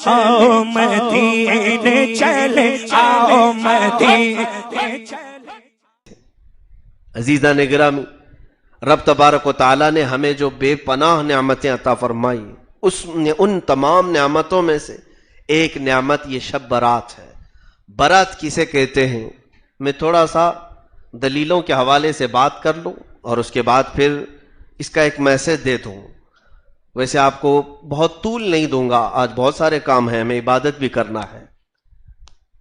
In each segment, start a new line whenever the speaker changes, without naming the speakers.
آؤ مدینے چلے، آؤ مدینے چلے۔
عزیزان گرامی، رب تبارک و تعالیٰ نے ہمیں جو بے پناہ نعمتیں عطا فرمائی، ان تمام نعمتوں میں سے ایک نعمت یہ شب برات ہے۔ برات کسے کہتے ہیں، میں تھوڑا سا دلیلوں کے حوالے سے بات کر لوں اور اس کے بعد پھر اس کا ایک میسج دے دوں۔ ویسے آپ کو بہت طول نہیں دوں گا، آج بہت سارے کام ہیں، ہمیں عبادت بھی کرنا ہے۔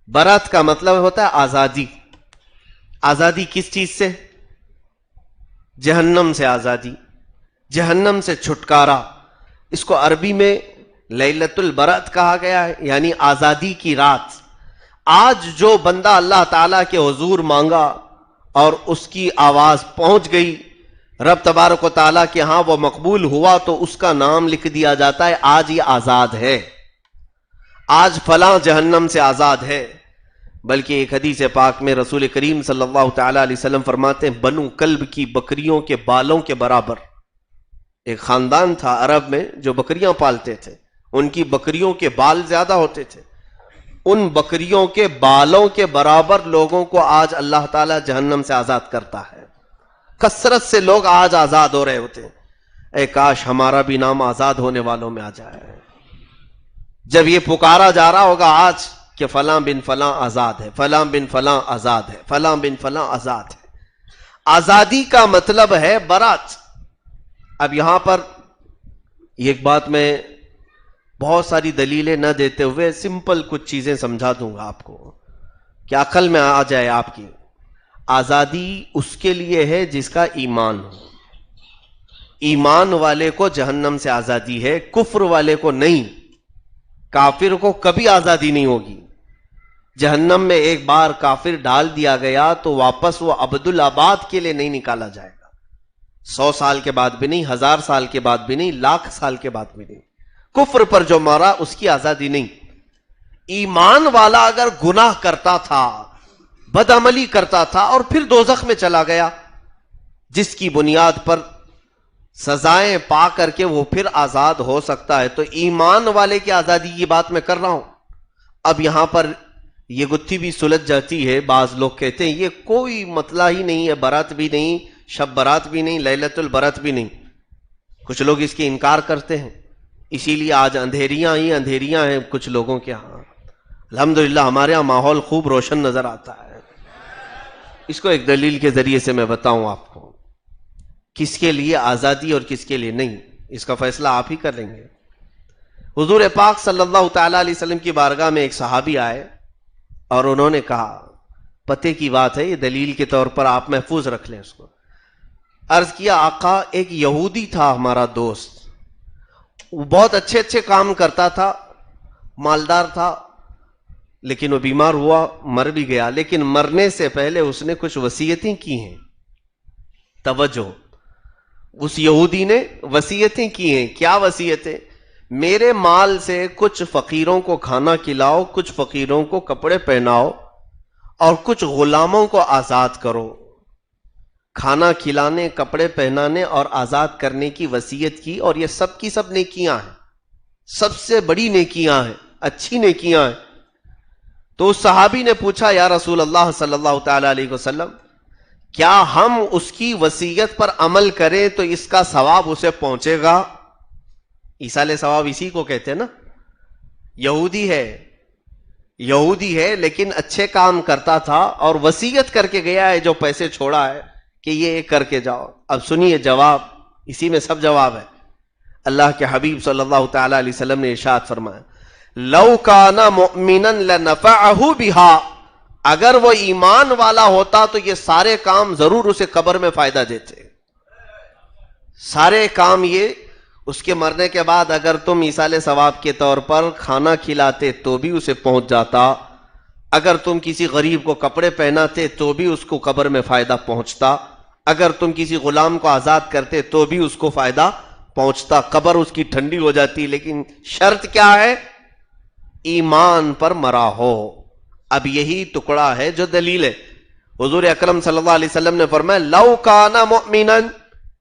برات کا مطلب ہوتا ہے آزادی۔ آزادی کس چیز سے؟ جہنم سے آزادی، جہنم سے چھٹکارا۔ اس کو عربی میں لیلۃ البرات کہا گیا ہے، یعنی آزادی کی رات۔ آج جو بندہ اللہ تعالیٰ کے حضور مانگا اور اس کی آواز پہنچ گئی رب تبارک و تعالیٰ کے ہاں، وہ مقبول ہوا تو اس کا نام لکھ دیا جاتا ہے آج یہ آزاد ہے، آج فلاں جہنم سے آزاد ہے۔ بلکہ ایک حدیث پاک میں رسول کریم صلی اللہ تعالیٰ علیہ وسلم فرماتے ہیں، بنو کلب کی بکریوں کے بالوں کے برابر۔ ایک خاندان تھا عرب میں جو بکریاں پالتے تھے، ان کی بکریوں کے بال زیادہ ہوتے تھے، ان بکریوں کے بالوں کے برابر لوگوں کو آج اللہ تعالیٰ جہنم سے آزاد کرتا ہے۔ کثرت سے لوگ آج آزاد ہو رہے ہوتے ہیں۔ اے کاش ہمارا بھی نام آزاد ہونے والوں میں آ جائے۔ جب یہ پکارا جا رہا ہوگا آج کہ فلاں بن فلاں آزاد ہے، فلاں بن فلاں آزاد ہے، فلاں بن فلاں آزاد ہے۔ آزادی کا مطلب ہے برات۔ اب یہاں پر ایک بات میں بہت ساری دلیلیں نہ دیتے ہوئے سمپل کچھ چیزیں سمجھا دوں گا آپ کو کہ عقل میں آ جائے آپ کی۔ آزادی اس کے لیے ہے جس کا ایمان ہو۔ ایمان والے کو جہنم سے آزادی ہے، کفر والے کو نہیں۔ کافر کو کبھی آزادی نہیں ہوگی۔ جہنم میں ایک بار کافر ڈال دیا گیا تو واپس وہ ابدالآباد کے لیے نہیں نکالا جائے گا۔ 100 سال کے بعد بھی نہیں، 1000 سال کے بعد بھی نہیں، لاکھ سال کے بعد بھی نہیں۔ کفر پر جو مارا اس کی آزادی نہیں۔ ایمان والا اگر گناہ کرتا تھا، بدعملی کرتا تھا اور پھر دوزخ میں چلا گیا، جس کی بنیاد پر سزائیں پا کر کے وہ پھر آزاد ہو سکتا ہے، تو ایمان والے کی آزادی کی بات میں کر رہا ہوں۔ اب یہاں پر یہ گتھی بھی سلجھ جاتی ہے۔ بعض لوگ کہتے ہیں یہ کوئی مسئلہ ہی نہیں ہے، برات بھی نہیں، شب برات بھی نہیں، لیلۃ البرات بھی نہیں۔ کچھ لوگ اس کی انکار کرتے ہیں، اسی لیے آج اندھیریاں ہی اندھیریاں ہیں کچھ لوگوں کے ہاں۔ الحمدللہ ہمارے ہاں ماحول خوب روشن نظر آتا ہے۔ اس کو ایک دلیل کے ذریعے سے میں بتاؤں آپ کو، کس کے لیے آزادی اور کس کے لیے نہیں، اس کا فیصلہ آپ ہی کر لیں گے۔ حضور پاک صلی اللہ تعالیٰ علیہ وسلم کی بارگاہ میں ایک صحابی آئے اور انہوں نے کہا، پتے کی بات ہے، یہ دلیل کے طور پر آپ محفوظ رکھ لیں اس کو۔ عرض کیا، آقا ایک یہودی تھا ہمارا دوست، وہ بہت اچھے اچھے کام کرتا تھا، مالدار تھا، لیکن وہ بیمار ہوا، مر بھی گیا، لیکن مرنے سے پہلے اس نے کچھ وصیتیں کی ہیں۔ توجہ، اس یہودی نے وصیتیں کی ہیں۔ کیا وصیتیں؟ میرے مال سے کچھ فقیروں کو کھانا کھلاؤ، کچھ فقیروں کو کپڑے پہناؤ اور کچھ غلاموں کو آزاد کرو۔ کھانا کھلانے، کپڑے پہنانے اور آزاد کرنے کی وصیت کی، اور یہ سب کی سب نیکیاں ہیں، سب سے بڑی نیکیاں ہیں، اچھی نیکیاں ہیں۔ تو اس صحابی نے پوچھا، یا رسول اللہ صلی اللہ تعالی علیہ وسلم، کیا ہم اس کی وصیت پر عمل کریں تو اس کا ثواب اسے پہنچے گا؟ ایصال ثواب اسی کو کہتے ہیں نا۔ یہودی ہے لیکن اچھے کام کرتا تھا اور وصیت کر کے گیا ہے، جو پیسے چھوڑا ہے کہ یہ کر کے جاؤ۔ اب سنیے جواب، اسی میں سب جواب ہے۔ اللہ کے حبیب صلی اللہ تعالی علیہ وسلم نے ارشاد فرمایا، لو کان مؤمنا لنفعه بها، اگر وہ ایمان والا ہوتا تو یہ سارے کام ضرور اسے قبر میں فائدہ دیتے۔ سارے کام یہ اس کے مرنے کے بعد اگر تم ایصال ثواب کے طور پر کھانا کھلاتے تو بھی اسے پہنچ جاتا، اگر تم کسی غریب کو کپڑے پہناتے تو بھی اس کو قبر میں فائدہ پہنچتا، اگر تم کسی غلام کو آزاد کرتے تو بھی اس کو فائدہ پہنچتا، قبر اس کی ٹھنڈی ہو جاتی۔ لیکن شرط کیا ہے؟ ایمان پر مرا ہو۔ اب یہی ٹکڑا ہے جو دلیل ہے۔ حضور اکرم صلی اللہ علیہ وسلم نے فرمایا، لو کان مؤمنا،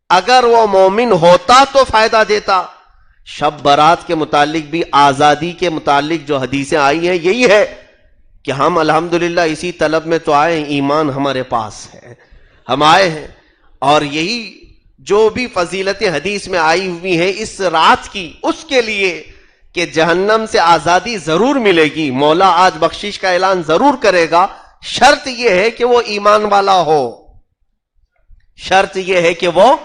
اگر وہ مومن ہوتا تو فائدہ دیتا۔ شب برات کے متعلق بھی آزادی کے متعلق جو حدیثیں آئی ہیں یہی ہے کہ ہم الحمدللہ اسی طلب میں تو آئے ہیں، ایمان ہمارے پاس ہے، ہم آئے ہیں، اور یہی جو بھی فضیلت حدیث میں آئی ہوئی ہیں اس رات کی، اس کے لیے کہ جہنم سے آزادی ضرور ملے گی، مولا آج بخشش کا اعلان ضرور کرے گا، شرط یہ ہے کہ وہ ایمان والا ہو، شرط یہ ہے کہ وہ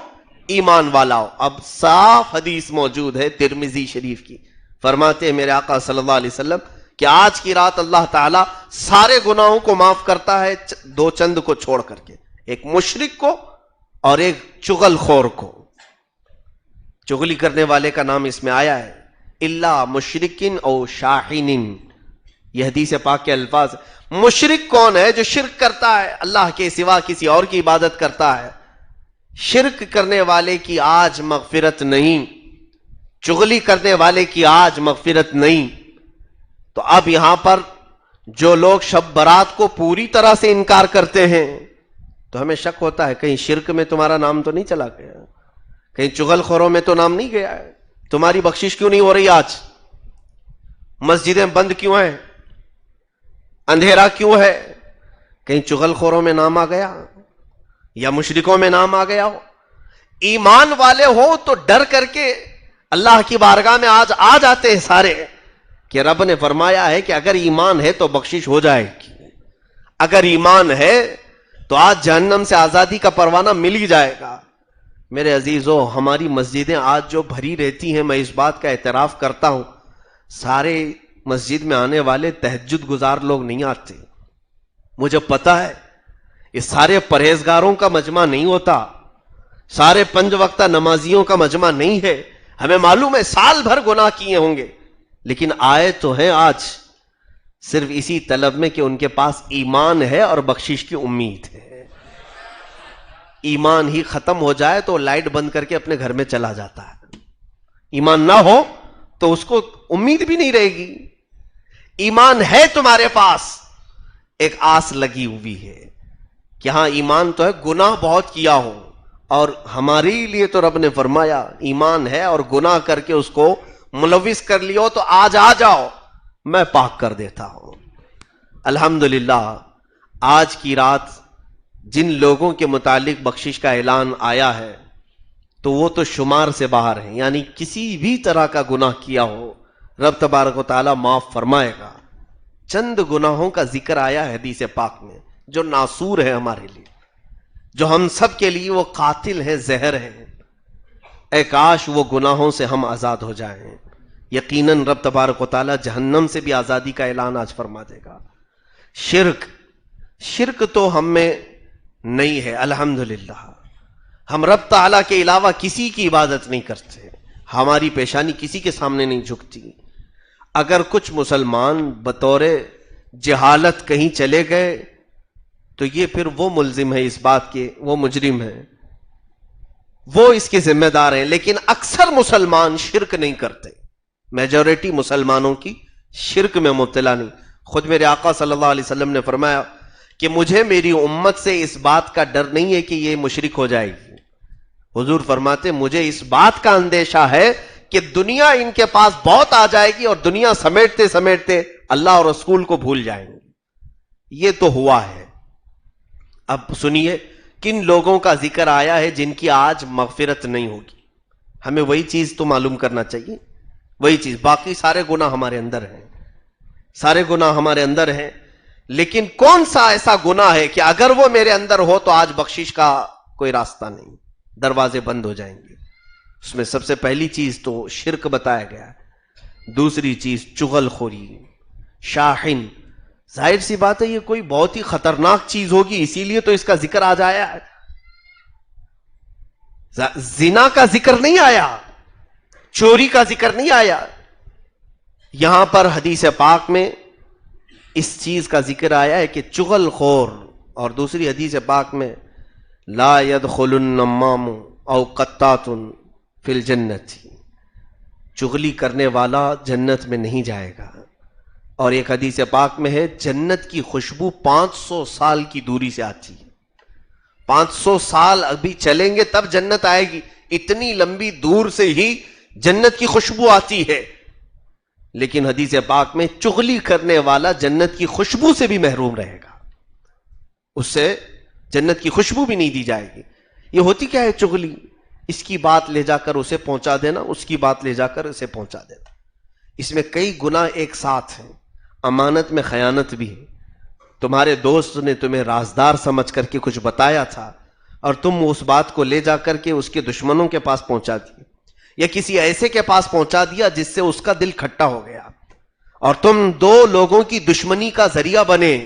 ایمان والا ہو۔ اب صاف حدیث موجود ہے ترمذی شریف کی، فرماتے ہیں میرے آقا صلی اللہ علیہ وسلم کہ آج کی رات اللہ تعالیٰ سارے گناہوں کو معاف کرتا ہے دو چند کو چھوڑ کر کے، ایک مشرک کو اور ایک چغل خور کو۔ چغلی کرنے والے کا نام اس میں آیا ہے، الا مشرکن او شاہین، یہ حدیث پاک کے الفاظ۔ مشرک کون ہے؟ جو شرک کرتا ہے، اللہ کے سوا کسی اور کی عبادت کرتا ہے، شرک کرنے والے کی آج مغفرت نہیں، چغلی کرنے والے کی آج مغفرت نہیں۔ تو اب یہاں پر جو لوگ شب برات کو پوری طرح سے انکار کرتے ہیں تو ہمیں شک ہوتا ہے کہیں شرک میں تمہارا نام تو نہیں چلا گیا، کہیں چغل خوروں میں تو نام نہیں گیا ہے، تمہاری بخشش کیوں نہیں ہو رہی؟ آج مسجدیں بند کیوں ہیں، اندھیرا کیوں ہے؟ کہیں چغل خوروں میں نام آ گیا یا مشرکوں میں نام آ گیا ہو؟ ایمان والے ہو تو ڈر کر کے اللہ کی بارگاہ میں آج آ جاتے ہیں سارے، کہ رب نے فرمایا ہے کہ اگر ایمان ہے تو بخشش ہو جائے گی، اگر ایمان ہے تو آج جہنم سے آزادی کا پروانہ مل ہی جائے گا۔ میرے عزیزو، ہماری مسجدیں آج جو بھری رہتی ہیں، میں اس بات کا اعتراف کرتا ہوں، سارے مسجد میں آنے والے تہجد گزار لوگ نہیں آتے، مجھے پتا ہے یہ سارے پرہیزگاروں کا مجمع نہیں ہوتا، سارے 5 وقتہ نمازیوں کا مجمع نہیں ہے، ہمیں معلوم ہے سال بھر گناہ کیے ہوں گے، لیکن آئے تو ہیں آج صرف اسی طلب میں کہ ان کے پاس ایمان ہے اور بخشش کی امید ہے۔ ایمان ہی ختم ہو جائے تو لائٹ بند کر کے اپنے گھر میں چلا جاتا ہے، ایمان نہ ہو تو اس کو امید بھی نہیں رہے گی۔ ایمان ہے تمہارے پاس، ایک آس لگی ہوئی ہے کہ ہاں ایمان تو ہے، گناہ بہت کیا ہو، اور ہمارے لیے تو رب نے فرمایا ایمان ہے اور گناہ کر کے اس کو ملوث کر لیو تو آج آ جاؤ، میں پاک کر دیتا ہوں۔ الحمدللہ آج کی رات جن لوگوں کے متعلق بخشش کا اعلان آیا ہے تو وہ تو شمار سے باہر ہیں، یعنی کسی بھی طرح کا گناہ کیا ہو رب تبارک و تعالیٰ معاف فرمائے گا۔ چند گناہوں کا ذکر آیا ہے حدیث پاک میں جو ناسور ہے ہمارے لیے، جو ہم سب کے لیے وہ قاتل ہیں، زہر ہیں، اے کاش وہ گناہوں سے ہم آزاد ہو جائیں۔ یقیناً رب تبارک و تعالیٰ جہنم سے بھی آزادی کا اعلان آج فرما دے گا۔ شرک تو ہم میں نہیں ہے الحمدللہ، ہم رب تعالیٰ کے علاوہ کسی کی عبادت نہیں کرتے، ہماری پیشانی کسی کے سامنے نہیں جھکتی۔ اگر کچھ مسلمان بطور جہالت کہیں چلے گئے تو یہ پھر وہ ملزم ہے اس بات کے، وہ مجرم ہے، وہ اس کے ذمہ دار ہیں، لیکن اکثر مسلمان شرک نہیں کرتے، میجورٹی مسلمانوں کی شرک میں مبتلا نہیں۔ خود میرے آقا صلی اللہ علیہ وسلم نے فرمایا کہ مجھے میری امت سے اس بات کا ڈر نہیں ہے کہ یہ مشرک ہو جائے گی، حضور فرماتے مجھے اس بات کا اندیشہ ہے کہ دنیا ان کے پاس بہت آ جائے گی اور دنیا سمیٹتے سمیٹتے اللہ اور رسول کو بھول جائیں گے۔ یہ تو ہوا ہے۔ اب سنیے کن لوگوں کا ذکر آیا ہے جن کی آج مغفرت نہیں ہوگی، ہمیں وہی چیز تو معلوم کرنا چاہیے، وہی چیز۔ باقی سارے گناہ ہمارے اندر ہیں، سارے گناہ ہمارے اندر ہیں، لیکن کون سا ایسا گناہ ہے کہ اگر وہ میرے اندر ہو تو آج بخشش کا کوئی راستہ نہیں، دروازے بند ہو جائیں گے۔ اس میں سب سے پہلی چیز تو شرک بتایا گیا ہے، دوسری چیز چغل خوری، شاہن۔ ظاہر سی بات ہے یہ کوئی بہت ہی خطرناک چیز ہوگی، اسی لیے تو اس کا ذکر آ جایا ہے۔ زنا کا ذکر نہیں آیا، چوری کا ذکر نہیں آیا، یہاں پر حدیث پاک میں اس چیز کا ذکر آیا ہے کہ چغل خور، اور دوسری حدیث پاک میں لا يدخل النمام او قطات فی الجنت، چغلی کرنے والا جنت میں نہیں جائے گا۔ اور ایک حدیث پاک میں ہے جنت کی خوشبو 500 سال کی دوری سے آتی ہے، 500 سال ابھی چلیں گے تب جنت آئے گی، اتنی لمبی دور سے ہی جنت کی خوشبو آتی ہے، لیکن حدیث پاک میں چغلی کرنے والا جنت کی خوشبو سے بھی محروم رہے گا، اس سے جنت کی خوشبو بھی نہیں دی جائے گی۔ یہ ہوتی کیا ہے چغلی؟ اس کی بات لے جا کر اسے پہنچا دینا، اس کی بات لے جا کر اسے پہنچا دینا۔ اس میں کئی گناہ ایک ساتھ ہیں، امانت میں خیانت بھی ہے۔ تمہارے دوست نے تمہیں رازدار سمجھ کر کے کچھ بتایا تھا اور تم اس بات کو لے جا کر کے اس کے دشمنوں کے پاس پہنچا دی، یا کسی ایسے کے پاس پہنچا دیا جس سے اس کا دل کھٹا ہو گیا اور تم دو لوگوں کی دشمنی کا ذریعہ بنے۔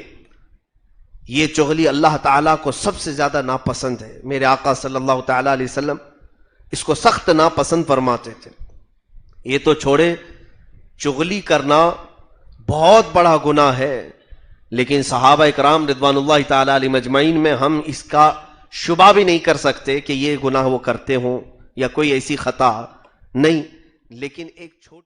یہ چغلی اللہ تعالیٰ کو سب سے زیادہ ناپسند ہے۔ میرے آقا صلی اللہ تعالیٰ علیہ وسلم اس کو سخت ناپسند فرماتے تھے۔ یہ تو چھوڑے، چغلی کرنا بہت بڑا گناہ ہے، لیکن صحابہ اکرام رضوان اللہ تعالیٰ علیہ مجمعین میں ہم اس کا شبہ بھی نہیں کر سکتے کہ یہ گناہ وہ کرتے ہوں یا کوئی ایسی خطا نہیں، لیکن ایک چھوٹی